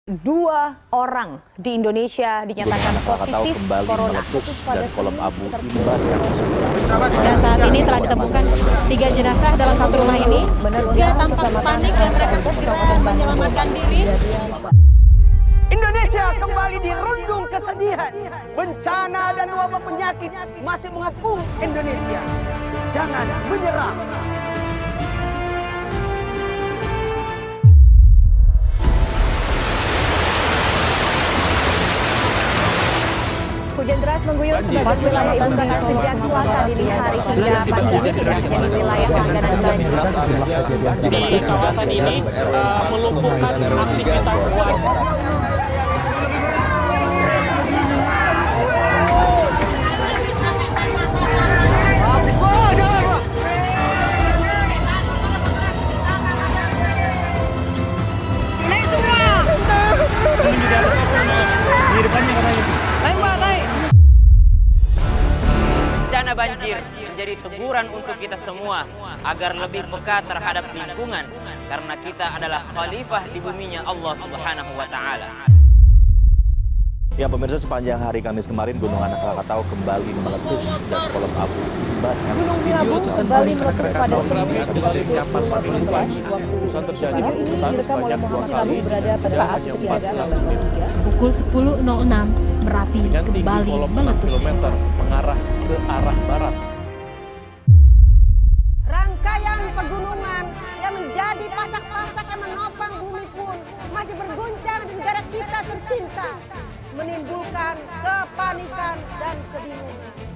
2 orang di Indonesia dinyatakan positif corona. Dan kolom abu imbas kasus. Dan saat ini telah ditemukan 3 jenazah dalam satu rumah ini. Dia tampak panik dan mereka segera menyelamatkan diri. Indonesia kembali dirundung kesedihan. Bencana dan wabah penyakit masih mengepung Indonesia. Jangan menyerah. Hujan deras mengguyur sebagian wilayah ibu kota sejak Selasa dini hari hingga pagi di wilayah langganan banjir. Di kawasan ini melumpuhkan aktivitas warga. Bencana banjir menjadi teguran untuk kita semua agar lebih peka terhadap lingkungan karena kita adalah khalifah di buminya Allah Subhanahu wa taala. Ya pemirsa, sepanjang hari Kamis kemarin Gunung Anak Krakatau kembali meletus dan kolom abu imbas kasus video kembali meletus pada Senin 14 waktu ini direkam oleh Muhammad Rabu berada pada saat siaga level 3. Pukul 10.06 Merapi kembali meletus. Mengarah ke arah barat. Rangkaian pegunungan yang menjadi pasak-pasak yang menopang bumi pun masih berguncang di negara kita tercinta, menimbulkan kepanikan dan kebingungan.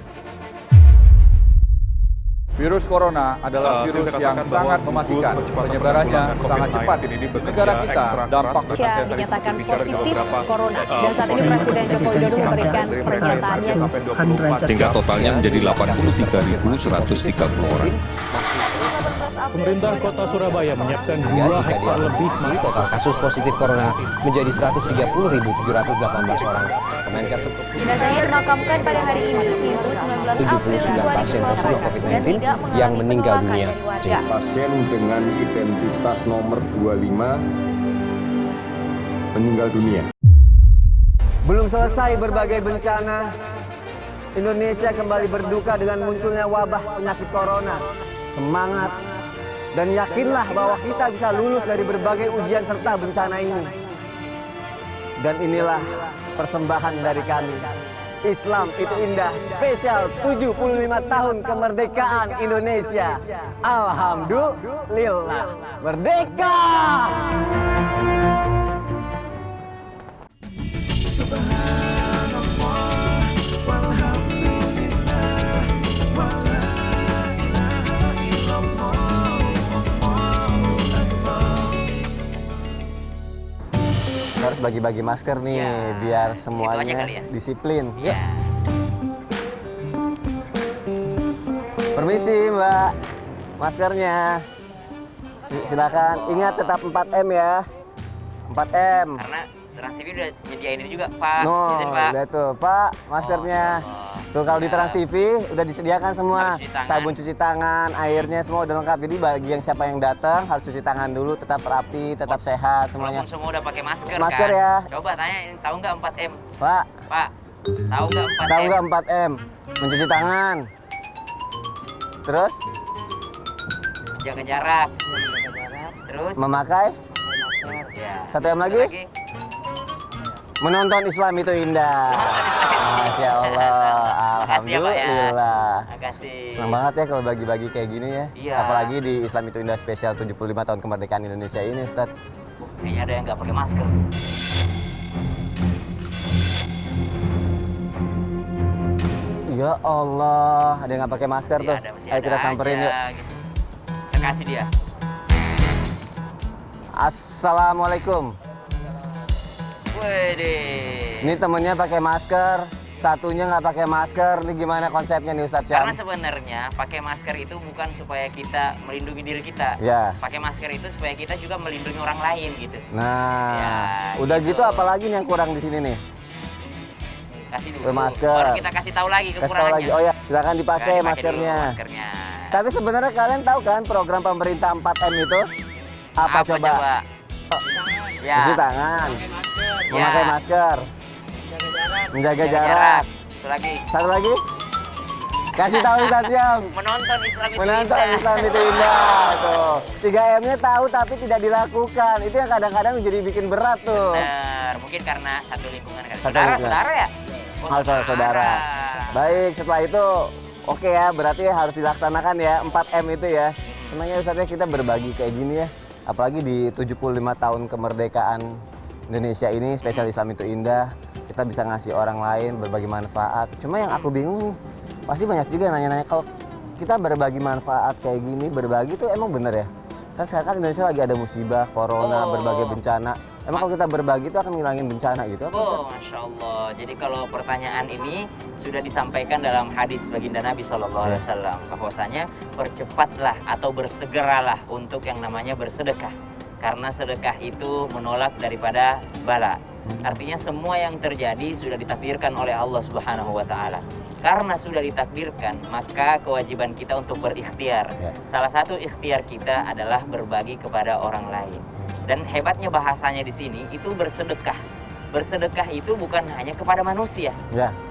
Virus corona adalah virus yang sangat mematikan. Penyebarannya sangat cepat. Di negara kita, dampak Indonesia dinyatakan positif corona. Dan saat ini Presiden Joko Widodo memberikan pernyataannya. Tingkat totalnya menjadi 83.130 orang. Pemerintah Kota Surabaya menyiapkan 2 hektar lebih. Total kasus positif corona menjadi 130.718 orang. Kemenkes Jenazahnya dimakamkan pada hari ini, Minggu 19 April 79 pasien positif COVID-19 yang meninggal dunia. Pasien dengan identitas nomor 25 meninggal dunia. Belum selesai berbagai bencana, Indonesia kembali berduka dengan munculnya wabah penyakit corona. Semangat dan yakinlah bahwa kita bisa lulus dari berbagai ujian serta bencana ini. Dan inilah persembahan dari kami. Islam itu indah, spesial 75 tahun kemerdekaan Indonesia. Alhamdulillah, merdeka! harus bagi-bagi masker nih biar semuanya disiplin. Ya. Permisi Mbak, maskernya. Silakan, ingat tetap 4M ya. 4M. Karena Trans TV udah nyediain ini juga, Pak. No, Izin, Pak. lihat tuh, Pak, maskernya. Tuh kalau di Trans TV udah disediakan semua. Sabun cuci tangan, airnya semua udah lengkap. Jadi bagi yang siapa yang datang harus cuci tangan dulu, tetap rapi, tetap sehat semuanya. Walaupun semua udah pakai masker, Masker kan? ya. Coba tanya, tahu nggak 4M? Pak, Tahu nggak 4M? tahu nggak 4M? Mencuci tangan. Terus? Jaga jarak. Terus? Memakai? Ya. 1M lagi? Menonton Islam itu indah. Masya Allah, alhamdulillah. Makasih. Senang banget ya kalau bagi-bagi kayak gini ya. Iya. Apalagi di Islam itu indah spesial 75 tahun kemerdekaan Indonesia ini, Ustaz. Kayaknya ada yang nggak pakai masker. Ya Allah, ada yang nggak pakai masker tuh. Ayo kita samperin yuk. Gitu. Kita kasih dia. Assalamualaikum. Wede. Ini temennya pakai masker, satunya nggak pakai masker. Ini gimana konsepnya nih Ustadz Syam? Karena sebenarnya pakai masker itu bukan supaya kita melindungi diri kita. Ya. Pakai masker itu supaya kita juga melindungi orang lain gitu. Nah, Ya, udah gitu. gitu apalagi nih yang kurang di sini nih? Kasih dulu. Masker. Baru kita kasih tahu lagi Kasih tahu kekurangannya. lagi. Oh ya, silakan dipakai Silakan dipakai maskernya. dulu maskernya. Tapi sebenarnya kalian tahu kan program pemerintah 4M itu apa coba? Ya. Cuci tangan. Memakai masker. Menjaga Jaga jarak. Satu lagi. Kasih tahu Ustaz Syam. Menonton Islam itu Menonton indah. Islam itu indah. Tuh. 3M-nya tahu tapi tidak dilakukan. Itu yang kadang-kadang jadi bikin berat tuh. Benar, mungkin karena satu lingkungan kan. Satu lingkungan. Saudara ya? Oh, saudara. Baik, setelah itu oke ya, berarti harus dilaksanakan ya 4M itu ya. Sebenarnya Ustaznya kita berbagi kayak gini ya. Apalagi di 75 tahun kemerdekaan Indonesia ini, spesial Islam itu indah. Kita bisa ngasih orang lain berbagi manfaat. Cuma yang aku bingung nih, pasti banyak juga yang nanya-nanya kalau kita berbagi manfaat kayak gini, berbagi itu emang bener ya? Kan sekarang Indonesia lagi ada musibah, corona, berbagai bencana. Emang kalau kita berbagi itu akan ngilangin bencana gitu? Oh, Masya Allah. Jadi kalau pertanyaan ini sudah disampaikan dalam hadis baginda Nabi SAW, bahwasanya percepatlah atau bersegeralah untuk yang namanya bersedekah. Karena sedekah itu menolak daripada bala. Artinya semua yang terjadi sudah ditakdirkan oleh Allah Subhanahu wa Ta'ala. Karena sudah ditakdirkan, maka kewajiban kita untuk berikhtiar. Salah satu ikhtiar kita adalah berbagi kepada orang lain. Dan hebatnya bahasanya di sini itu bersedekah. Bersedekah itu bukan hanya kepada manusia.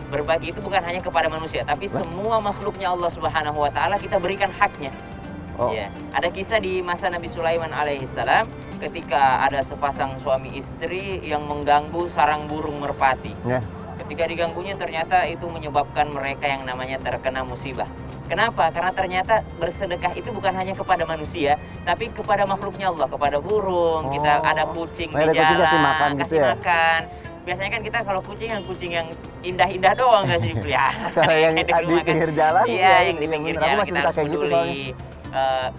Berbagi itu bukan hanya kepada manusia, tapi semua makhluknya Allah Subhanahu wa Ta'ala kita berikan haknya. Ya, ada kisah di masa Nabi Sulaiman alaihissalam ketika ada sepasang suami istri yang mengganggu sarang burung merpati. Ketika diganggunya ternyata itu menyebabkan mereka yang namanya terkena musibah. Kenapa? Karena ternyata bersedekah itu bukan hanya kepada manusia, tapi kepada makhluknya Allah, kepada burung. Kita ada kucing di jalan, kasih makan kasih makan. Biasanya kan kita kalau kucing yang indah-indah doang nggak sih dipelihara. Kalau yang di pinggir jalan, iya, yang di pinggir jalan kita harus peduli.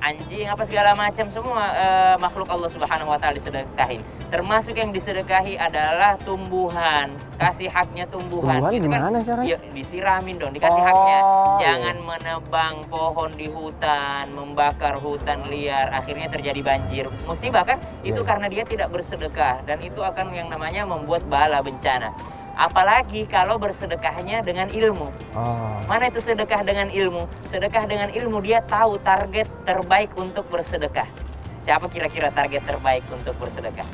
Anjing apa segala macam semua makhluk Allah Subhanahu wa Ta'ala disedekahin. Termasuk yang disedekahi adalah tumbuhan. Kasih haknya tumbuhan. Tumbuhan itu gimana kan, caranya? ya, disiramin dong, dikasih haknya. Jangan menebang pohon di hutan, membakar hutan liar, akhirnya terjadi banjir. Musibah kan? Itu karena dia tidak bersedekah, dan itu akan yang namanya membuat bala bencana. Apalagi kalau bersedekahnya dengan ilmu. Mana itu sedekah dengan ilmu? Sedekah dengan ilmu dia tahu target terbaik untuk bersedekah. Siapa kira-kira target terbaik untuk bersedekah?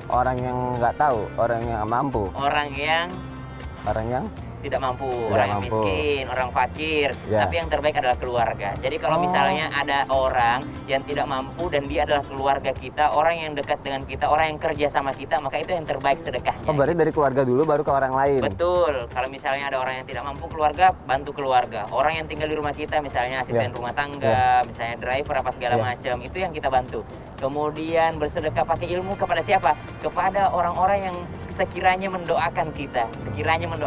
Orang yang nggak tahu, orang yang mampu. Orang yang tidak mampu, orang yang miskin, orang fakir. Tapi yang terbaik adalah keluarga. Jadi kalau misalnya ada orang yang tidak mampu dan dia adalah keluarga kita, orang yang dekat dengan kita, orang yang kerja sama kita, maka itu yang terbaik sedekahnya. Berarti dari keluarga dulu baru ke orang lain. Betul. Kalau misalnya ada orang yang tidak mampu keluarga, bantu keluarga. Orang yang tinggal di rumah kita, misalnya asisten rumah tangga, misalnya driver apa segala macam, itu yang kita bantu. Kemudian bersedekah pakai ilmu kepada siapa? Kepada orang-orang yang sekiranya mendoakan kita,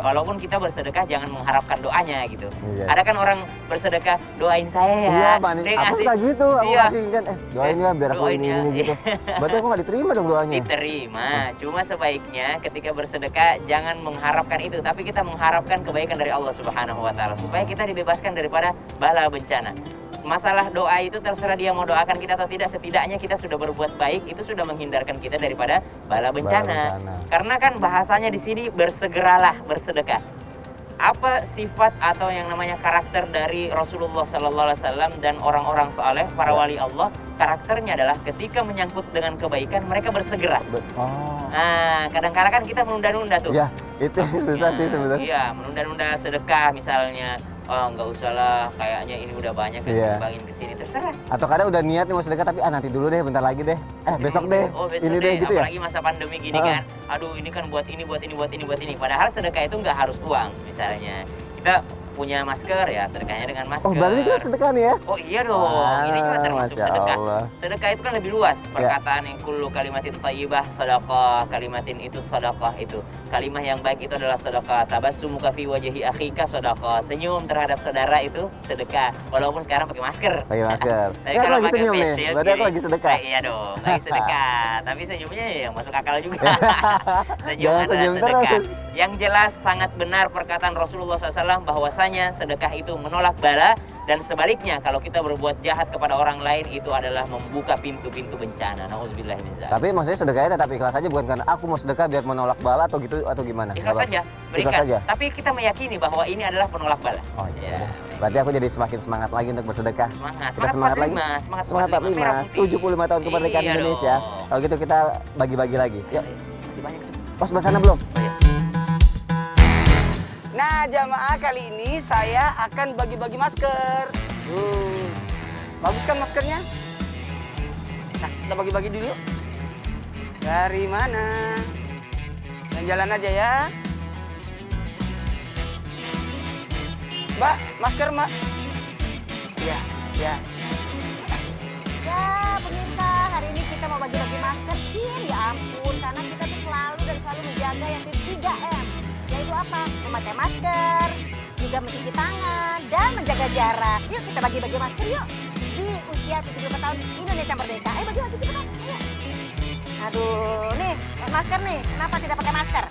walaupun kita bersedekah jangan mengharapkan doanya gitu. Ada kan orang bersedekah, doain saya ya. Iya, aku suka gitu, aku kasih kan, doain ya biar aku ini gitu. Berarti aku nggak diterima dong doanya? Diterima, cuma sebaiknya ketika bersedekah jangan mengharapkan itu, tapi kita mengharapkan kebaikan dari Allah Subhanahu wa Ta'ala supaya kita dibebaskan daripada bala bencana. Masalah doa itu terserah dia mau doakan kita atau tidak, setidaknya kita sudah berbuat baik, itu sudah menghindarkan kita daripada bala bencana. Karena kan bahasanya di sini bersegeralah bersedekah. Apa sifat atau yang namanya karakter dari Rasulullah SAW dan orang-orang saleh, para wali Allah? Karakternya adalah ketika menyangkut dengan kebaikan mereka bersegera. Nah, kadang-kadang kan kita menunda-nunda tuh. Ya, itu susah sih sebenarnya. Iya, menunda-nunda sedekah misalnya. Oh, nggak usah lah, kayaknya ini udah banyak yang dibangin ke sini, terserah. Atau kadang udah niat nih mau sedekah tapi nanti dulu deh, bentar lagi deh. Besok deh. Besok ini deh gitu ya. Apalagi masa pandemi gini kan. Aduh, ini kan buat ini. Padahal sedekah itu nggak harus uang misalnya. Kita punya masker ya, sedekahnya dengan masker. Oh, berarti kita sedekah nih ya? Oh iya dong, ini juga termasuk sedekah. Allah. Sedekah itu kan lebih luas. Perkataan yang kullu kalimatin thayyibah sedekah, kalimatin itu sedekah itu. Kalimah yang baik itu adalah sedekah. Tabassumuka fi wajhi akhika sedekah. Senyum terhadap saudara itu sedekah. Walaupun sekarang pakai masker. Pakai masker. Tapi kalau lagi pakai senyum face nih. shield, Berarti aku lagi sedekah. Iya dong, lagi sedekah. Tapi senyumnya yang masuk akal juga. Senyum adalah senyum sedekah. terus. Yang jelas sangat benar perkataan Rasulullah SAW bahwasanya sedekah itu menolak bala, dan sebaliknya kalau kita berbuat jahat kepada orang lain itu adalah membuka pintu-pintu bencana. Nauzubillah min dzalik. Tapi maksudnya sedekahnya tetap ikhlas aja, bukan karena aku mau sedekah biar menolak bala atau gitu atau gimana? Ikhlas saja, berikan. Ikhlas saja. Tapi kita meyakini bahwa ini adalah penolak bala. Oh iya. Berarti aku jadi semakin semangat lagi untuk bersedekah. Semangat lagi. Semangat 45. 75 tahun kemerdekaan Indonesia. Kalau gitu kita bagi-bagi lagi. Yuk. Masih banyak. Oh, sebelah sana belum? Nah, jamaah kali ini saya akan bagi-bagi masker. Bagus kan maskernya? Nah, kita bagi-bagi dulu. Dari mana? Yang jalan aja ya. Mbak, masker, Mbak. Iya, iya. Ya, pemirsa, hari ini kita mau bagi-bagi masker sih. Ya ampun, karena kita tuh selalu menjaga yang 3M. Yaitu apa? Memakai masker, juga mencuci tangan, dan menjaga jarak. Yuk kita bagi-bagi masker yuk. Di usia 74 tahun Indonesia Merdeka. Ayo bagi-bagi cepetan. Ayo. Aduh, nih masker nih. Kenapa tidak pakai masker?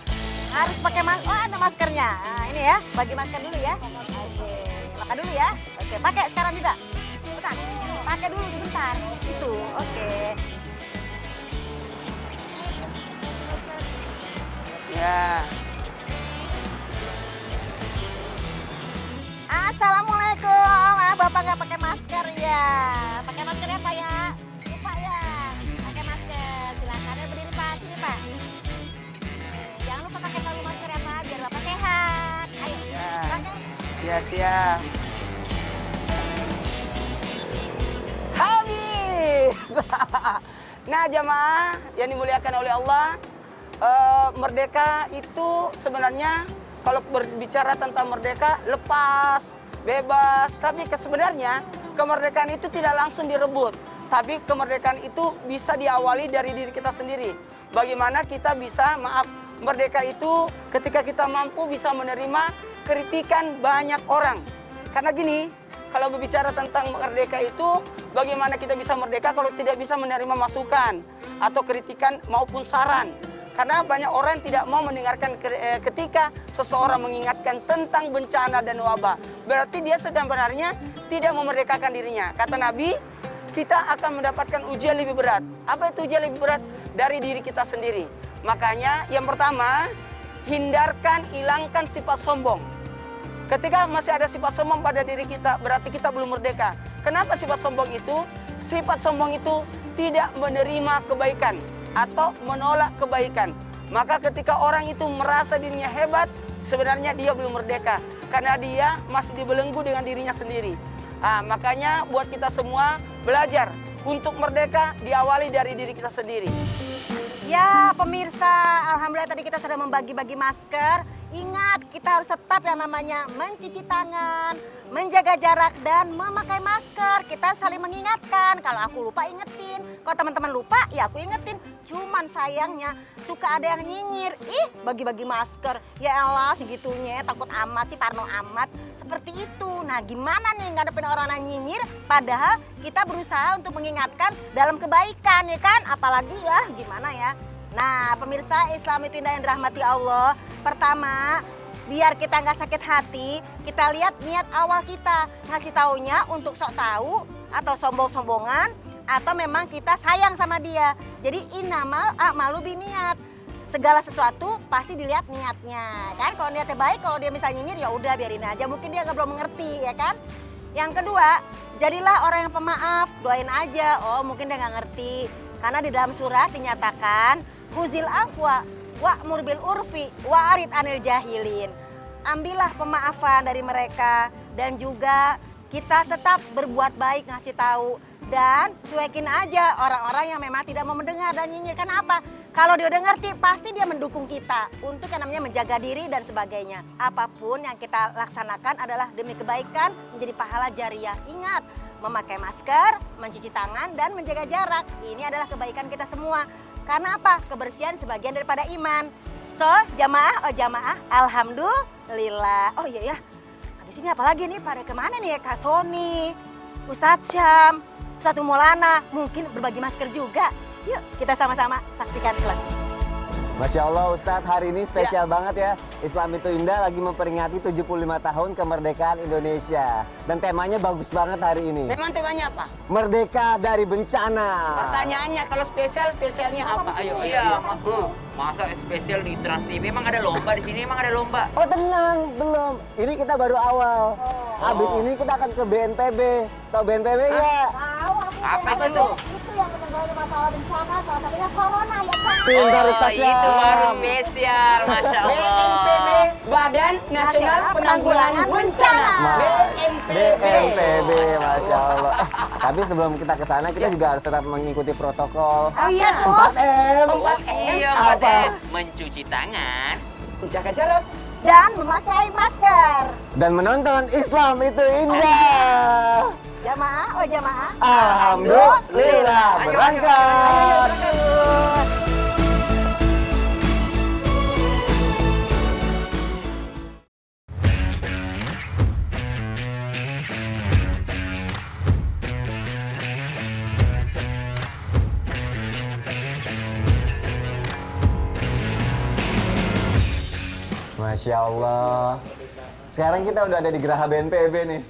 Harus pakai masker. Oh, ada maskernya. Nah, ini ya, bagi masker dulu ya. Oke, makan dulu ya. Oke, pakai sekarang juga. Cepetan. Pakai dulu sebentar. Itu, oke. Ya. Assalamualaikum. Bapak nggak pakai masker ya? Pakai masker ya Pak ya? Lupa ya? Pakai masker. Silakan ya berdiri Pak. Sini Pak. Jangan lupa pakai selalu masker ya Pak, biar Bapak sehat. Ayo. Ya. Pakai. Ya, siap. Habis. Nah, jamaah yang dimuliakan oleh Allah, merdeka itu sebenarnya kalau berbicara tentang merdeka, lepas, bebas. Tapi sebenarnya kemerdekaan itu tidak langsung direbut. Tapi kemerdekaan itu bisa diawali dari diri kita sendiri. Bagaimana kita bisa, merdeka itu ketika kita mampu bisa menerima kritikan banyak orang. Karena gini, kalau berbicara tentang merdeka itu, bagaimana kita bisa merdeka kalau tidak bisa menerima masukan atau kritikan maupun saran. Karena banyak orang yang tidak mau mendengarkan ketika seseorang mengingatkan tentang bencana dan wabah. Berarti dia sebenarnya tidak memerdekakan dirinya. Kata Nabi, kita akan mendapatkan ujian lebih berat. Apa itu ujian lebih berat? Dari diri kita sendiri. Makanya yang pertama, hilangkan sifat sombong. Ketika masih ada sifat sombong pada diri kita, berarti kita belum merdeka. Kenapa sifat sombong itu? Sifat sombong itu tidak menerima kebaikan atau menolak kebaikan. Maka ketika orang itu merasa dirinya hebat, sebenarnya dia belum merdeka. Karena dia masih dibelenggu dengan dirinya sendiri. Makanya buat kita semua belajar untuk merdeka diawali dari diri kita sendiri. Ya pemirsa, alhamdulillah tadi kita sudah membagi-bagi masker. Ingat, kita harus tetap yang namanya mencuci tangan, menjaga jarak, dan memakai masker. Kita saling mengingatkan. Kalau aku lupa, ingetin. Kalau teman-teman lupa, ya aku ingetin. Cuman sayangnya suka ada yang nyinyir. Ih, bagi-bagi masker. Ya Allah, segitunya takut amat sih, parno amat. Seperti itu. Nah, gimana nih ngadepin orang yang nyinyir? Padahal kita berusaha untuk mengingatkan dalam kebaikan, ya kan? Apalagi ya, gimana ya? Nah, pemirsa, Islam itu indah yang dirahmati Allah. Pertama, biar kita nggak sakit hati, kita lihat niat awal kita. Ngasih taunya untuk sok tahu atau sombong-sombongan, atau memang kita sayang sama dia. Jadi innamal a'malu biniat. Segala sesuatu pasti dilihat niatnya, kan? Kalau niatnya baik, kalau dia misalnya nyinyir, ya udah biarin aja. Mungkin dia belum mengerti, ya kan? Yang kedua, jadilah orang yang pemaaf. Doain aja. Oh, mungkin dia nggak ngerti. Karena di dalam surat dinyatakan, Huzil afwa wa'mur bil urfi wa'arid anil jahilin. Ambillah pemaafan dari mereka dan juga kita tetap berbuat baik, ngasih tahu, dan cuekin aja orang-orang yang memang tidak mau mendengar dan nyinyir. Kenapa? Kalau dia udah ngerti, pasti dia mendukung kita untuk yang namanya menjaga diri dan sebagainya. Apapun yang kita laksanakan adalah demi kebaikan, menjadi pahala jariah. Ingat, memakai masker, mencuci tangan, dan menjaga jarak. Ini adalah kebaikan kita semua. Karena apa? Kebersihan sebagian daripada iman. So, jamaah, alhamdulillah. Oh iya ya, habis ini apa lagi nih? Pada kemana nih ya? Kak Sony, Ustadz Syam, Ustadz Maulana, mungkin berbagi masker juga. Yuk, kita sama-sama saksikan selanjutnya. Masya Allah Ustadz, hari ini spesial banget ya. Islam itu indah lagi memperingati 75 tahun kemerdekaan Indonesia. Dan temanya bagus banget hari ini. Temanya apa? Merdeka dari bencana. Pertanyaannya kalau spesialnya apa? Ayo. Iya, masa spesial di Trans TV? Emang ada lomba di sini? Emang ada lomba? Oh tenang, belum. Ini kita baru awal. Habis ini kita akan ke BNPB. Tahu BNPB ya? Tahu. Apa itu? Itu yang masalah bencana, salah satunya corona ya kan? Pintar Oh, Ustaz ya. itu baru spesial, Masya Allah. BNPB, Badan Nasional Penanggulangan Bencana. BNPB, Masya Allah. Tapi sebelum kita ke sana, kita juga harus tetap mengikuti protokol. Oh iya, 4M. Oh iya, Pak. Mencuci tangan. menjaga jarak. Dan memakai masker. Dan menonton Islam itu indah. Jamaah, oh jamaah. Alhamdulillah, berangkat. Masya Allah. Sekarang kita udah ada di Geraha BNPB nih.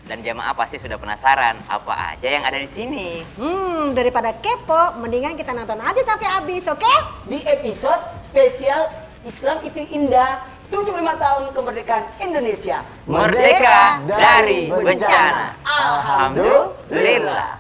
Dan jamaah pasti sudah penasaran apa aja yang ada di sini. Daripada kepo, mendingan kita nonton aja sampai habis, oke? Di episode spesial Islam itu Indah 75 tahun kemerdekaan Indonesia. Merdeka dari bencana. Alhamdulillah.